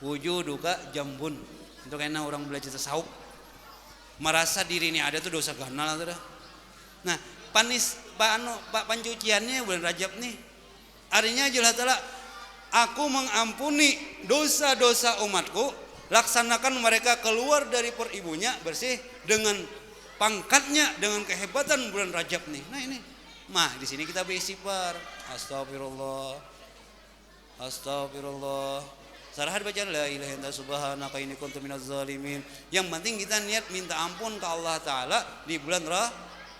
Wujuduka jambun. Itu karena orang belajar tasawuf. Merasa diri ini ada tuh dosa ganal tuh dah. Nah, Pak pencuciannya bulan Rajab nih. Artinya Allah Ta'ala, aku mengampuni dosa-dosa umatku. Laksanakan mereka keluar dari peribunya bersih dengan pangkatnya, dengan kehebatan bulan Rajab nih. Nah ini, di sini kita beristighfar. Astagfirullah, astagfirullah. Sarahat baca la ilaha illa subhanaka inni kuntu minaz zalimin. Yang penting kita niat minta ampun ke Allah Ta'ala di bulan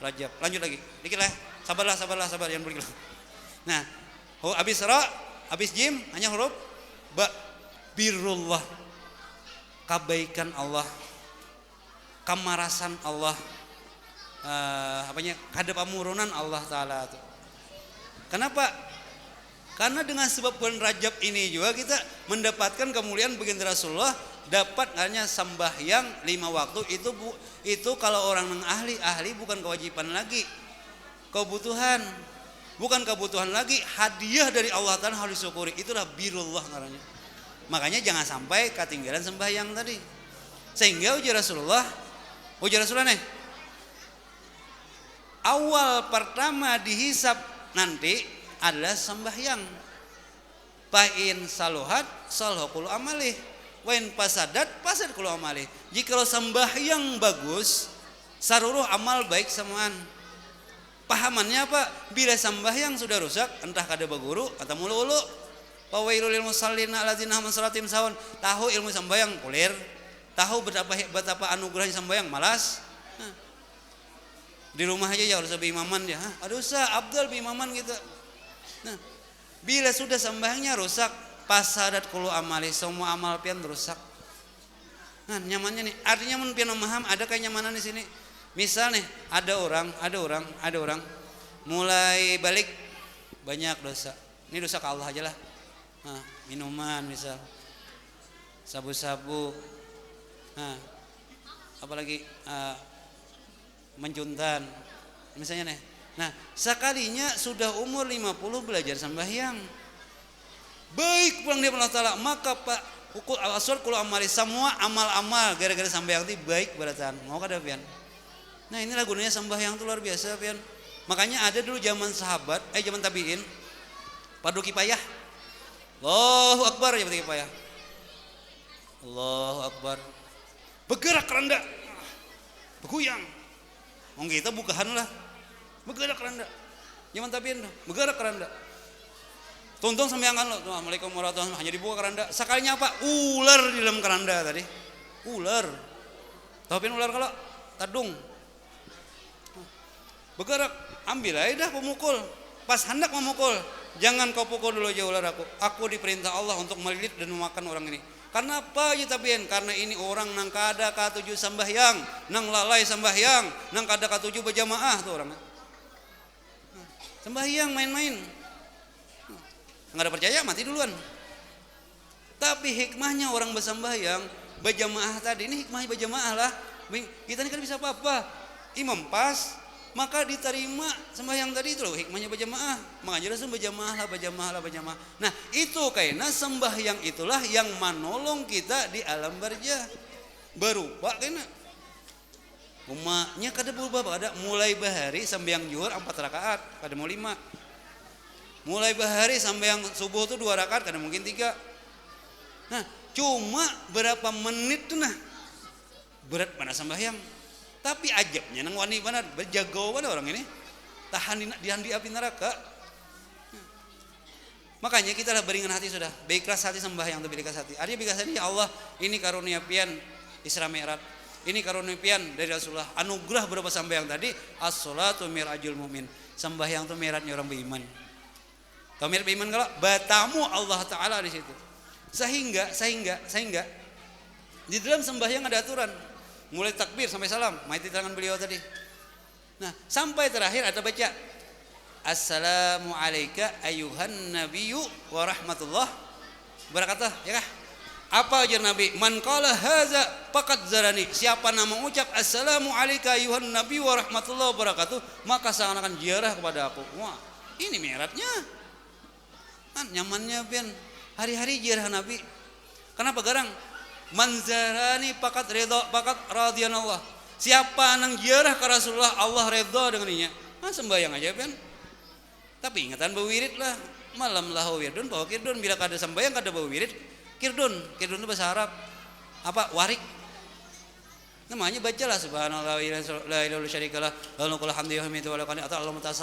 Rajab. Lanjut lagi, dikit lah. Sabar yang berikut. Nah, habis ra, habis jim, hanya huruf ba. Birrullah. Kebaikan Allah, kemarasan Allah, kada pamurunan Allah Ta'ala itu. Kenapa? Karena dengan sebab bulan Rajab ini juga kita mendapatkan kemuliaan baginda Rasulullah, dapat hanya sembahyang 5 waktu. Itu kalau orang yang ahli bukan kewajiban lagi, kebutuhan, bukan kebutuhan lagi, hadiah dari Allah Ta'ala harus disyukuri. Itulah birullah namanya. Makanya jangan sampai ketinggalan sembahyang tadi. Sehingga ujar Rasulullah, Ujar Rasulullah nih, awal pertama dihisab nanti adalah sembahyang. Pain saluhat saluh kulu amalih, wain pasadat pasad kulu amalih. Jikalau sembahyang bagus, saruruh amal baik semuaan. Pahamannya apa? Bila sembahyang sudah rusak, entah kada baguru atau mulu-ulu. Fawailul lil musallina alladzina hum salatim sahun. Tahu ilmu sembahyang kulir, tahu betapa anugerahnya sembahyang malas. Di rumah aja ya harus berimaman dia. Aduh usah Abdul berimaman gitu. Nah, bila sudah sembahyangnya rusak, pasadat kulu amali, semua amal pian rusak. Nah, nyamannya nih. Artinya mun pian memaham ada kenyamanan di sini. Misal nih, ada orang mulai balik banyak dosa. Ini dosa ke Allah aja lah. Nah, minuman misal, sabu-sabu, nah, apalagi menjuntan misalnya nih. Nah, sekalinya sudah umur 50 belajar sembahyang, baik pulang dia Allah Ta'ala, maka Pak ukul al-aswar kulu amali, semua amal-amal gara-gara sembahyang itu baik beratan. Mau kada pian? Nah, inilah gunanya sembahyang itu luar biasa pian. Makanya ada dulu zaman sahabat, zaman tabiin, padu kipayah, Allahu Akbar ya padu kipayah, Allahu Akbar, bergerak rendah, bergoyang. Wong kita bukahan lah, bergerak keranda. Zaman tabiin tuh, bergerak keranda. Tonton sembayangan lo, Assalamualaikum warahmatullahi wabarakatuh, hanya dibuka keranda. Sekalinya apa? Ular di dalam keranda tadi. Ular. Tahu ular kalau tadung. Bergerak, ambil aja dah pemukul. Pas hendak memukul, jangan kau pukul dulu aja ular aku. Aku diperintah Allah untuk melilit dan memakan orang ini. Karena apa ya tabiin? Karena ini orang nang kada katuju sembahyang, nang lalai sembahyang, nang kada katuju berjamaah tuh orang. Sembahyang main-main. Nggak ada percaya mati duluan. Tapi hikmahnya orang bersembahyang berjamaah tadi, ini hikmahnya berjamaah lah. Kita ini kan bisa apa-apa. Imam pas, maka diterima sembahyang tadi itu loh, hikmahnya berjamaah. Makanya Rasul berjamaah lah. Nah, itu kayaknya sembahyang itulah yang menolong kita di alam barzah. Berupa kayaknya umatnya kada berubah, kada mulai bahari sembahyang zuhur 4 rakaat, kada mau 5. Mulai bahari sembahyang subuh tuh 2 rakaat, kada mungkin 3. Nah, cuma berapa menit tuh nah berat mana sembahyang. Tapi ajabnya nang wani mana berjago mana orang ini tahan di api neraka. Makanya kita lah beringan hati sudah, berikhlas hati sembahyang atau berikhlas hati. Artinya berikhlas hati, ya Allah, ini karunia pian Isra Mi'raj, ini karunia pian dari Rasulullah, anugerah berapa sembahyang tadi, as-sholatu mirajul mu'min, sembahyang itu mi'rajnya orang beriman. Tahu mi'raj beriman kalau batamu Allah Ta'ala di situ. Sehingga di dalam sembahyang ada aturan. Mulai takbir sampai salam, maiti tangan beliau tadi. Nah, sampai terakhir ada baca Assalamu alayka ayuhan nabiyyu wa rahmatullah barakatuh, ya kah? Apa ajar Nabi? Man qala haza faqad zarani. Siapa nama mengucap Assalamu alayka ayuhan nabiyyu wa rahmatullah barakatuh, maka seakan-akan ziarah kepada aku. Wah, ini mi'rajnya. Kan nyamannya pian hari-hari ziarah Nabi. Kenapa garang? Manzarani pakat redha pakat radhiyallahu. Siapa nang ziarah ke Rasulullah Allah redha denganinya. Nah, sembahyang aja kan. Tapi ingatan berwirid lah. Malam lahu wirdun bahwa kirdun, bila kada sembahyang kada berwirid kirdun itu bahasa Arab. Apa? Warik. Namanya bacalah subhanallah la ilaha illallah syarikalah lahul hamdu wa hamdu wa lakal atau Allahumma ta'ala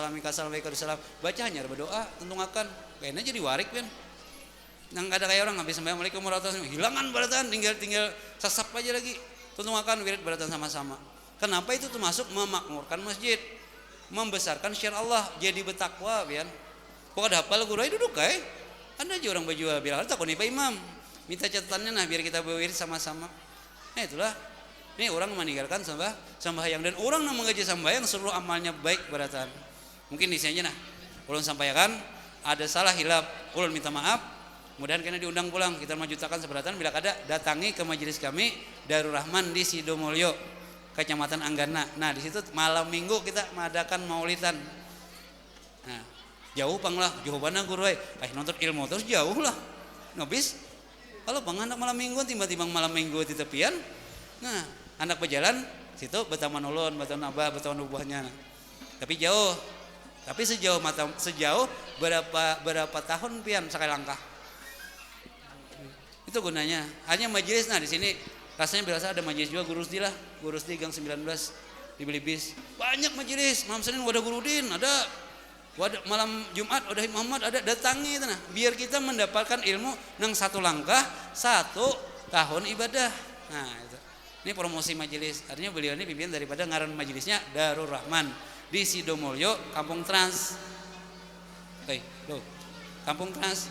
salam. Baca hanya berdoa tentungakan. Kayaknya jadi warik kan. Nang ada kayak orang habis sembahyang Assalamualaikum warahmatullahi wabarakatuh, hilangan beratan, tinggal sasap aja lagi. Tuntungakan wirid beratan sama-sama. Kenapa itu termasuk memakmurkan masjid, membesarkan syiar Allah, jadi bertakwa pian. Kok ada hafal guru duduk kae. Ada aja orang baju bilang takoni Pak Imam. Minta catatannya nah biar kita berwirid sama-sama. Nah, itulah. Ini orang meninggalkan sembahyang dan orang yang mengaji sembahyang seluruh amalnya baik beratan. Mungkin di sini nah. Ulun sampaikan ada salah hilap, ulun minta maaf. Kemudian kena diundang pulang, kita menjuttakan seberatan bila kada datangi ke majelis kami Darul Rahman di Sidomulyo, Kecamatan Anggana. Nah, di situ malam Minggu kita mengadakan maulidan. Nah, jauh panglah, jawabannya guru nonton ilmu terus jauh lah. Nobis kalau anak malam Minggu tiba-tiba malam Minggu di tepian. Nah, anak berjalan Situ betaman ulun, betaman abah, betaman ubahnya. Tapi jauh. Tapi sejauh berapa tahun pian sekali langkah. Itu gunanya. Hanya majelis, nah di sini rasanya berasa ada majelis juga Guru Rusdi lah, Guru Rusdi Gang 19 di Belibis. Banyak majelis, malam Senin wadah Gurudin, ada malam Jumat wadah Muhammad, ada, datangi itu nah. Biar kita mendapatkan ilmu nang satu langkah, 1 tahun ibadah. Nah, itu. Ini promosi majelis. Artinya beliau ini pimpinan daripada ngaran majelisnya Darul Rahman di Sidomulyo, Kampung Trans. Kampung Trans.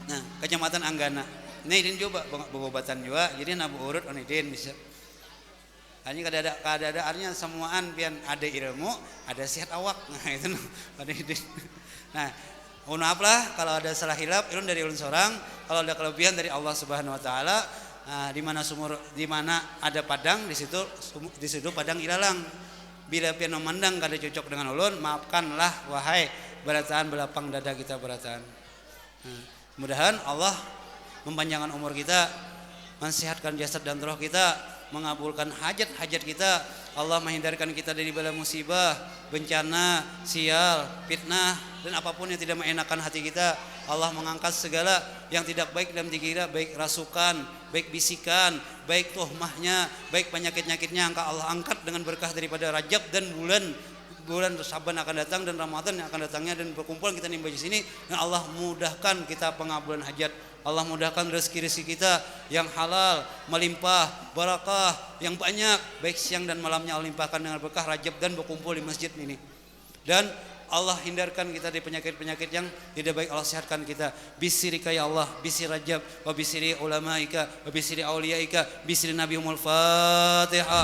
Nah, Kecamatan Anggana. Ini idin coba pengobatan juga. Jadi nabu urut on idin bisa. Hanya keadaannya semuaan pian ada ilmu, ada sehat awak. Nah, itu ada idin. Nah, mohon maaf lah kalau ada salah hilap, ilmu dari ulun seorang. Kalau ada kelebihan dari Allah Subhanahu wa taala. Di mana ada padang, di situ padang ilalang. Bila pian memandang kada cocok dengan ulun, maafkanlah wahai berataan belapang dada kita berataan. Mudahan Allah mempanjangkan umur kita, mensehatkan jasad dan roh kita, mengabulkan hajat-hajat kita. Allah menghindarkan kita dari bala musibah, bencana, sial, fitnah, dan apapun yang tidak mengenakan hati kita. Allah mengangkat segala yang tidak baik dalam diri kita, baik rasukan, baik bisikan, baik tuhmahnya, baik penyakit-penyakitnya. Allah angkat dengan berkah daripada Rajab dan bulan Saban akan datang dan Ramadan yang akan datangnya, dan berkumpul kita nimba di sini, dan Allah mudahkan kita pengabulan hajat. Allah mudahkan rezeki-rezeki kita yang halal, melimpah, barakah yang banyak, baik siang dan malamnya Allah limpahkan dengan berkah Rajab dan berkumpul di masjid ini. Dan Allah hindarkan kita dari penyakit-penyakit yang tidak baik. Allah sehatkan kita. Bisirika ya Allah, bisir Rajab, wa bisiri ulamaika, wa bisiri auliyaika, bisiri nabiyumul Fatihah.